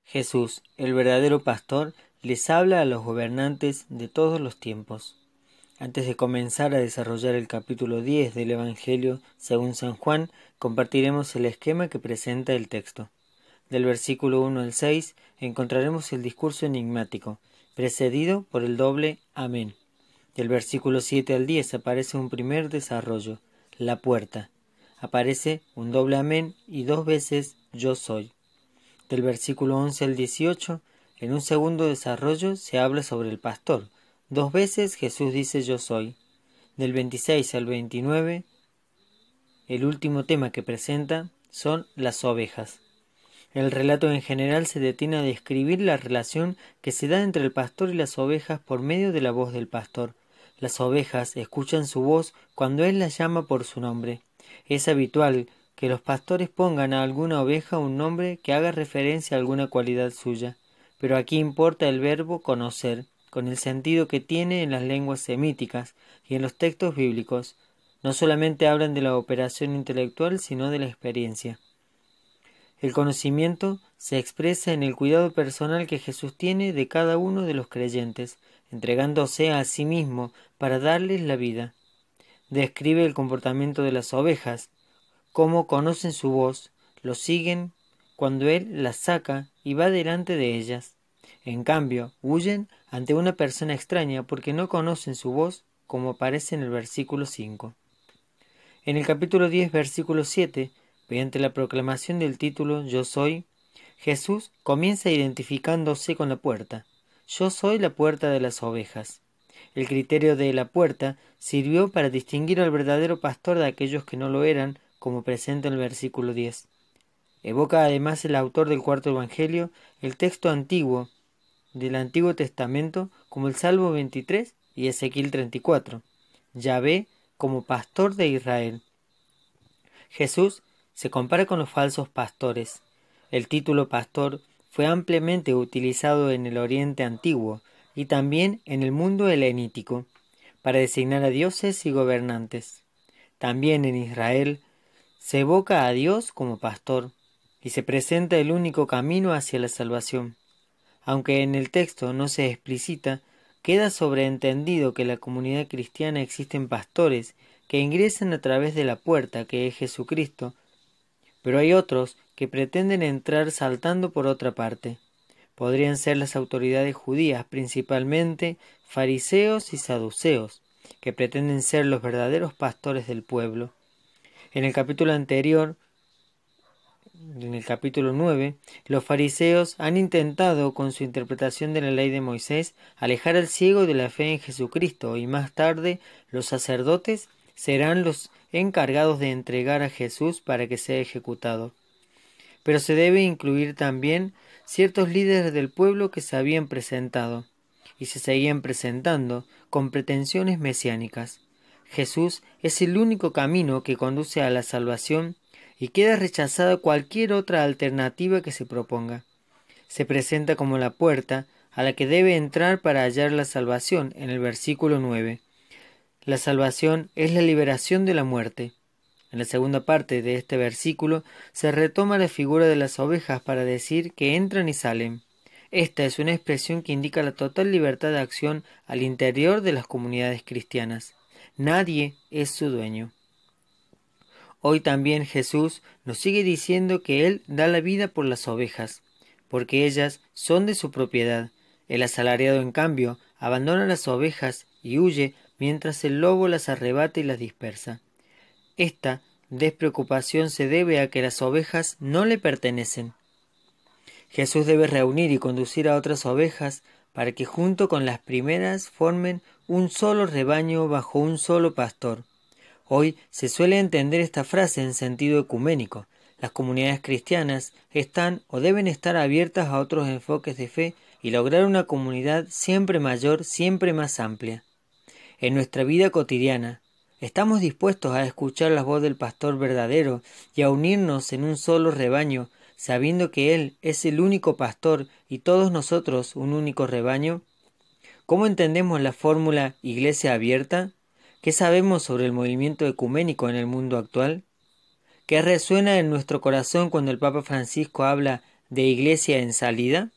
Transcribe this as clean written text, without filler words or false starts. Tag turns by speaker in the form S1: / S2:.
S1: Jesús, el verdadero pastor, les habla a los gobernantes de todos los tiempos. Antes de comenzar a desarrollar el capítulo 10 del Evangelio según San Juan, compartiremos el esquema que presenta el texto. Del versículo 1 al 6 encontraremos el discurso enigmático, precedido por el doble Amén. Del versículo 7 al 10 aparece un primer desarrollo, la puerta. Aparece un doble Amén y 2 veces Yo soy. Del versículo 11 al 18, en un segundo desarrollo se habla sobre el pastor. 2 veces Jesús dice Yo soy. Del 26 al 29, el último tema que presenta son las ovejas. El relato en general se detiene a describir la relación que se da entre el pastor y las ovejas por medio de la voz del pastor. Las ovejas escuchan su voz cuando él las llama por su nombre. Es habitual que los pastores pongan a alguna oveja un nombre que haga referencia a alguna cualidad suya, pero aquí importa el verbo conocer, con el sentido que tiene en las lenguas semíticas y en los textos bíblicos. No solamente hablan de la operación intelectual, sino de la experiencia. El conocimiento se expresa en el cuidado personal que Jesús tiene de cada uno de los creyentes, entregándose a sí mismo para darles la vida. Describe el comportamiento de las ovejas, cómo conocen su voz, lo siguen cuando Él las saca y va delante de ellas. En cambio, huyen ante una persona extraña porque no conocen su voz, como aparece en el versículo 5. En el capítulo 10, versículo 7, mediante la proclamación del título Yo soy, Jesús comienza identificándose con la puerta. Yo soy la puerta de las ovejas. El criterio de la puerta sirvió para distinguir al verdadero pastor de aquellos que no lo eran, como presenta el versículo 10. Evoca además el autor del cuarto evangelio el texto antiguo del Antiguo Testamento como el Salmo 23 y Ezequiel 34. Yahvé como pastor de Israel. Jesús se compara con los falsos pastores. El título pastor fue ampliamente utilizado en el Oriente Antiguo y también en el mundo helenítico para designar a dioses y gobernantes. También en Israel se evoca a Dios como pastor y se presenta el único camino hacia la salvación. Aunque en el texto no se explicita, queda sobreentendido que en la comunidad cristiana existen pastores que ingresan a través de la puerta que es Jesucristo, pero hay otros que pretenden entrar saltando por otra parte. Podrían ser las autoridades judías, principalmente fariseos y saduceos, que pretenden ser los verdaderos pastores del pueblo. En el capítulo anterior, en el capítulo 9, los fariseos han intentado, con su interpretación de la ley de Moisés, alejar al ciego de la fe en Jesucristo, y más tarde los sacerdotes serán los encargados de entregar a Jesús para que sea ejecutado. Pero se debe incluir también ciertos líderes del pueblo que se habían presentado, y se seguían presentando, con pretensiones mesiánicas. Jesús es el único camino que conduce a la salvación y queda rechazada cualquier otra alternativa que se proponga. Se presenta como la puerta a la que debe entrar para hallar la salvación en el versículo 9. La salvación es la liberación de la muerte. En la segunda parte de este versículo se retoma la figura de las ovejas para decir que entran y salen. Esta es una expresión que indica la total libertad de acción al interior de las comunidades cristianas. Nadie es su dueño. Hoy también Jesús nos sigue diciendo que Él da la vida por las ovejas, porque ellas son de su propiedad. El asalariado, en cambio, abandona las ovejas y huye mientras el lobo las arrebata y las dispersa. Esta despreocupación se debe a que las ovejas no le pertenecen. Jesús debe reunir y conducir a otras ovejas para que junto con las primeras formen un solo rebaño bajo un solo pastor. Hoy se suele entender esta frase en sentido ecuménico. Las comunidades cristianas están o deben estar abiertas a otros enfoques de fe y lograr una comunidad siempre mayor, siempre más amplia. En nuestra vida cotidiana, ¿estamos dispuestos a escuchar la voz del pastor verdadero y a unirnos en un solo rebaño, sabiendo que Él es el único pastor y todos nosotros un único rebaño? ¿Cómo entendemos la fórmula Iglesia abierta? ¿Qué sabemos sobre el movimiento ecuménico en el mundo actual? ¿Qué resuena en nuestro corazón cuando el Papa Francisco habla de Iglesia en Salida,